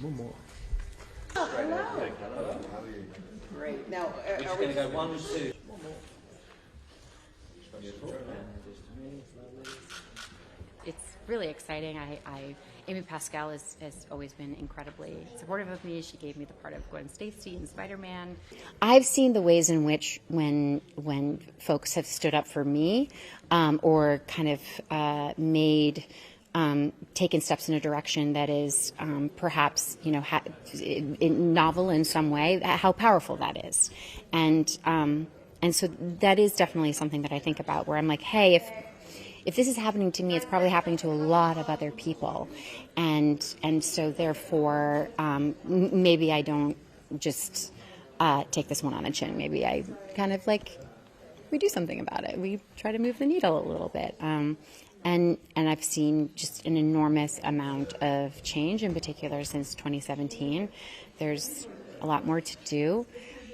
Oh, hello. Great. Now, we're just going to go 1, 2. It's really exciting. Amy Pascal has always been incredibly supportive of me. She gave me the part of Gwen Stacy in Spider-Man. I've seen the ways in which when folks have stood up for me or kind of made taken steps in a direction that is perhaps novel in some way, how powerful that is, and so that is definitely something that I think about, where I'm like, hey, if this is happening to me, it's probably happening to a lot of other people, and so therefore maybe I don't just take this one on the chin. Maybe I kind of we do something about it. We try to move the needle a little bit. And I've seen just an enormous amount of change, in particular since 2017. There's a lot more to do,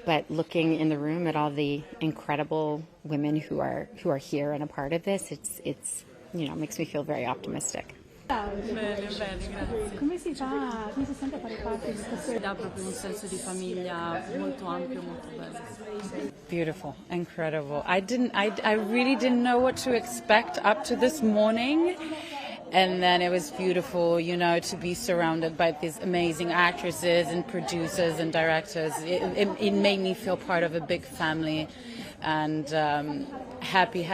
but looking in the room at all the incredible women who are here and a part of this, it's makes me feel very optimistic. Bene, grazie. Come si fa? Come si sente fare parte di questo? Dà proprio un senso di famiglia molto ampio, molto bello. Beautiful, incredible. I really didn't know what to expect up to this morning. And then it was beautiful, to be surrounded by these amazing actresses and producers and directors. It made me feel part of a big family, and happy.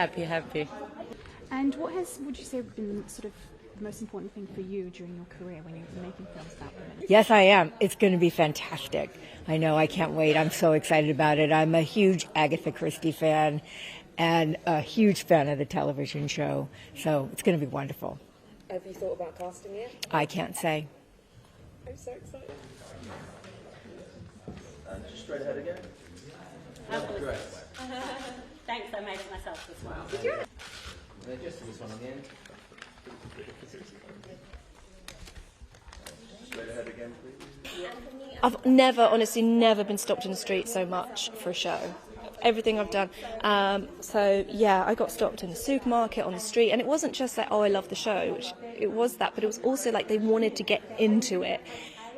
And what would you say, been sort of the most important thing for you during your career when you're making films about women? Yes, I am. It's going to be fantastic. I know. I can't wait. I'm so excited about it. I'm a huge Agatha Christie fan and a huge fan of the television show. So it's going to be wonderful. Have you thought about casting it? I can't say. I'm so excited. Just straight ahead again. Thanks, I made it myself this one. Did you? Just this one on the end. Straight ahead again, please. I've honestly never been stopped in the street so much for a show. Everything I've done. So yeah, I got stopped in the supermarket, on the street, and it wasn't just like, oh, I love the show, which it was that, but it was also like they wanted to get into it.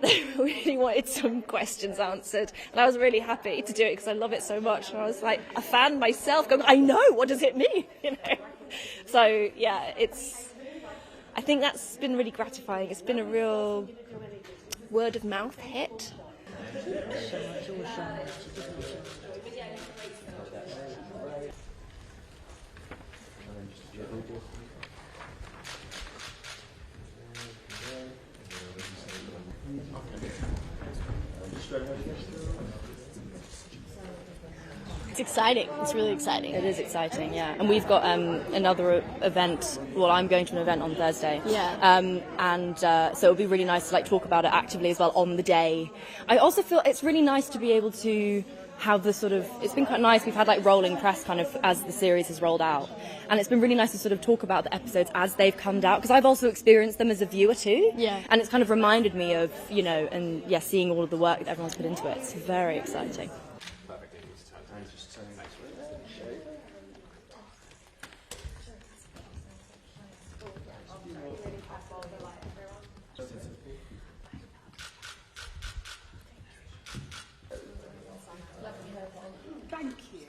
They really wanted some questions answered, and I was really happy to do it because I love it so much. And I was like a fan myself, going, I know, what does it mean? So yeah, I think that's been really gratifying. It's been a real word of mouth hit. It's exciting. It's really exciting. It is exciting, yeah. And we've got another event. Well, I'm going to an event on Thursday. Yeah. So it'll be really nice to talk about it actively as well on the day. I also feel it's really nice to be able to have the it's been quite nice. We've had rolling press kind of as the series has rolled out, and it's been really nice to sort of talk about the episodes as they've come out, because I've also experienced them as a viewer too. Yeah. And it's kind of reminded me of seeing all of the work that everyone's put into it. It's very exciting. Thank you.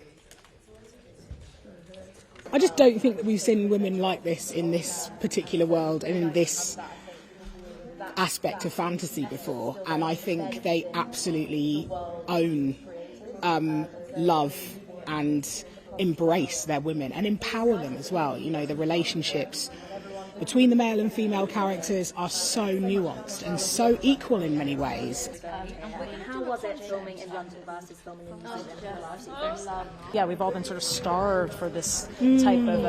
I just don't think that we've seen women like this in this particular world and in this aspect of fantasy before, and I think they absolutely own love and embrace their women and empower them as well. The relationships between the male and female characters are so nuanced and so equal in many ways. How was it filming in London versus filming in New Zealand? Yeah, we've all been sort of starved for this type of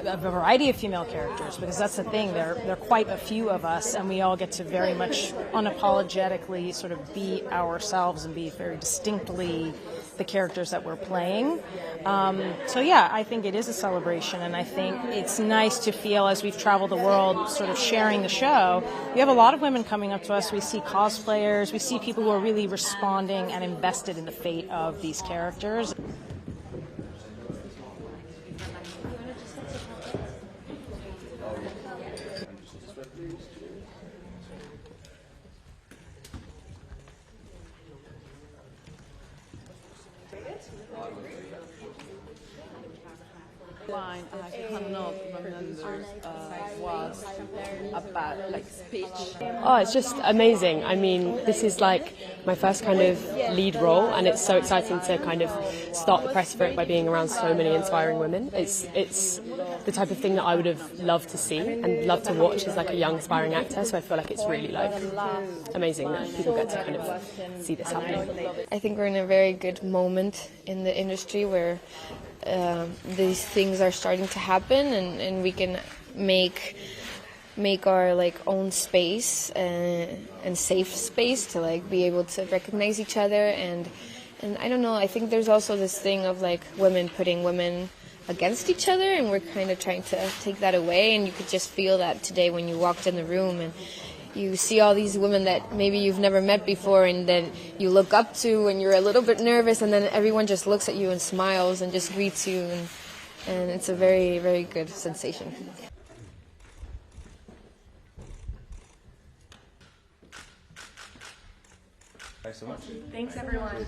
a variety of female characters, because that's the thing. There are quite a few of us, and we all get to very much unapologetically sort of be ourselves and be very distinctly the characters that we're playing. So yeah, I think it is a celebration, and I think it's nice to feel, as we've traveled the world sort of sharing the show, we have a lot of women coming up to us. We see cosplayers, we see people who are really responding and invested in the fate of these characters. line I cannot remember was about like speech. Oh, it's just amazing. I mean, this is like my first kind of lead role, and it's so exciting to kind of start the press for it by being around so many inspiring women. It's the type of thing that I would have loved to see and loved to watch as like a young aspiring actor. So I feel like it's really like amazing that people get to kind of see this happening. I think we're in a very good moment in the industry where these things are starting to happen, and we can make our like own space and safe space to like be able to recognize each other, and I don't know, I think there's also this thing of like women putting women against each other, and we're kind of trying to take that away. And you could just feel that today when you walked in the room and you see all these women that maybe you've never met before, and then you look up to and you're a little bit nervous, and then everyone just looks at you and smiles and just greets you, and it's a very, very good sensation. Thanks so much. Thanks, everyone.